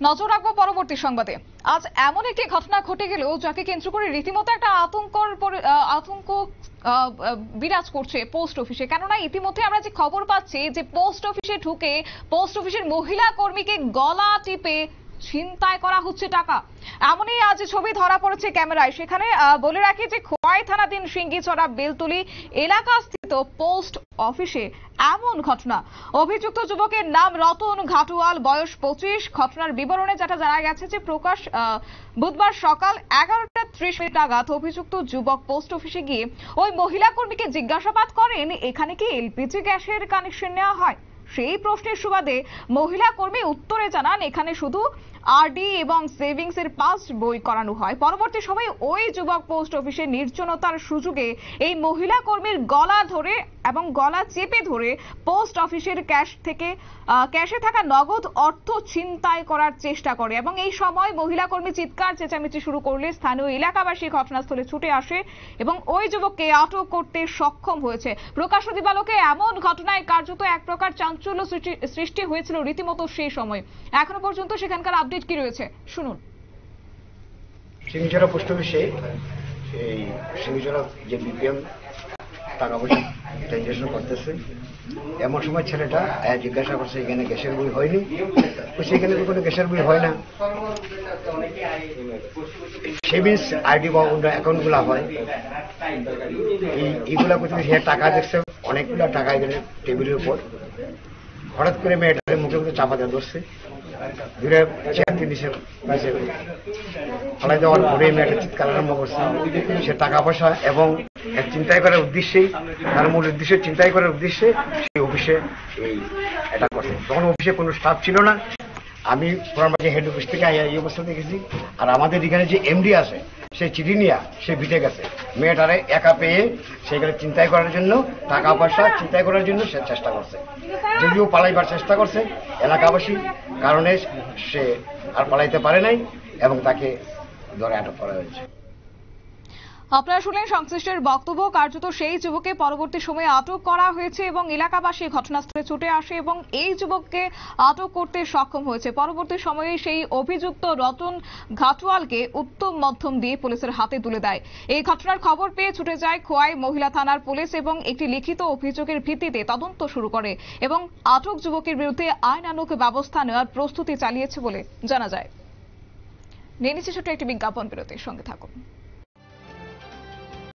নজর রাখবো পরবর্তী সংবাদে। আজ এমন একটি ঘটনা ঘটে গেল যাকে কেন্দ্র করে রীতিমতো একটা আতঙ্ক বিরাজ করছে পোস্ট অফিসে। কেননা ইতিমধ্যে আমরা যে খবর পাচ্ছি যে পোস্ট অফিসে ঢুকে পোস্ট অফিসের মহিলা কর্মীকে গলা টিপে ছিনতাই করা হচ্ছে টাকা। এমনই আজ ছবি ধরা পড়েছে ক্যামেরায়। সেখানে বলে রাখি যে খোয়াই থানাধীন সিঙ্গিছড়া বেলতুলি এলাকাস্থিত পোস্ট অফিসে এমন ঘটনা। অভিযুক্ত যুবকের নাম রতন ঘাটুয়াল, বয়স 25। ঘটনার বিবরণে যেটা জানা গেছে যে বুধবার সকাল 11:30 নাগাদ অভিযুক্ত যুবক পোস্ট অফিসে গিয়ে ওই মহিলা কর্মীকে জিজ্ঞাসাবাদ করেন, এখানে কি এলপিজি গ্যাসের কানেকশন নেওয়া হয়? সেই প্রশ্নের সুবাদে মহিলা কর্মী উত্তরে জানান, এখানে শুধু আরডি এবং সেভিংস এর পাস বই করানো হয়। পরবর্তী সময়ে ওই যুবক পোস্ট অফিসে নির্জনতার সুযোগে এই মহিলা কর্মীর গলা ধরে এবং গলা চেপে ধরে পোস্ট অফিসের ক্যাশে থাকা নগদ অর্থ ছিনতাই করার চেষ্টা করে এবং এই সময় মহিলা কর্মী চিৎকার চেঁচামেচি শুরু করলে স্থানীয় এলাকাবাসী ঘটনাস্থলে ছুটে আসে এবং ওই যুবককে আটক করতে সক্ষম হয়েছে। প্রকাশ্য দিবালোকে এমন ঘটনায় কার্যত এক প্রকার চাঞ্চল্য সৃষ্টি হয়েছিল রীতিমতো সেই সময়। এখনো পর্যন্ত সেখানকার আপডেট কি রয়েছে শুনুন। সিঙ্গিছড়া পোস্ট অফিসে এই সিঙ্গিছড়া যে বিপিএম টাকা পয়সা ট্রানজাকশন করতেছে, এমন সময় ছেলেটা জিজ্ঞাসা করছে এখানে গ্যাসের বই হয়নি। সেখানে তো কোনো গ্যাসের বই হয় না, সেভিংস আইডি বা অন্য অ্যাকাউন্টগুলো হয়। এইগুলা করতে সে টাকা দেখছে, অনেকগুলো টাকা এখানে টেবিলের উপর। হঠাৎ করে মেয়েটাকে মুখে মুখে চাপা দিয়ে ধরছে, দূরে চেয়ার নিচে ফলাই দেওয়ার পরে মেয়েটা চিৎকার আরম্ভ করছে। সে টাকা পয়সা এবং চিন্তাই করার উদ্দেশ্যেই, তার মূল উদ্দেশ্যে চিন্তাই করার উদ্দেশ্যে সেই অফিসে এটা করছে। তখন অফিসে কোনো স্টাফ ছিল না। আমি পুরানবাড়ি হেড অফিস থেকে এই অবস্থা দেখেছি। আর আমাদের এখানে যে এমডি আছে সে চিঠি নিয়ে সে বিটে গেছে। মেয়েটারে একা পেয়ে সেখানে চিন্তাই করার জন্য, টাকা পয়সা চিন্তাই করার জন্য সে চেষ্টা করছে। যদিও পালাইবার চেষ্টা করছে এলাকাবাসী, কারণে সে আর পালাইতে পারে নাই এবং তাকে ধরে আটক করা হয়েছে। আপনারা শুনলেন সংশ্লিষ্টের বক্তব্য। কার্যত সেই যুবককে পরবর্তী সময়ে আটক করা হয়েছে এবং এলাকাবাসী ঘটনাস্থলে ছুটে আসে এবং এই যুবককে আটক করতে সক্ষম হয়েছে। পরবর্তী সময়ে সেই অভিযুক্ত রতন ঘাটওয়ালকে উত্তম মধ্যম দিয়ে পুলিশের হাতে তুলে দেয়। এই ঘটনার খবর পেয়ে ছুটে যায় খোয়াই মহিলা থানার পুলিশ এবং একটি লিখিত অভিযোগের ভিত্তিতে তদন্ত শুরু করে এবং আটক যুবকের বিরুদ্ধে আইনানুগ ব্যবস্থা নেওয়ার প্রস্তুতি চালিয়েছে বলে জানা যায়। নিয়ে নিচ্ছে ছোট্ট একটি বিজ্ঞাপন বিরতির সঙ্গে থাকুন।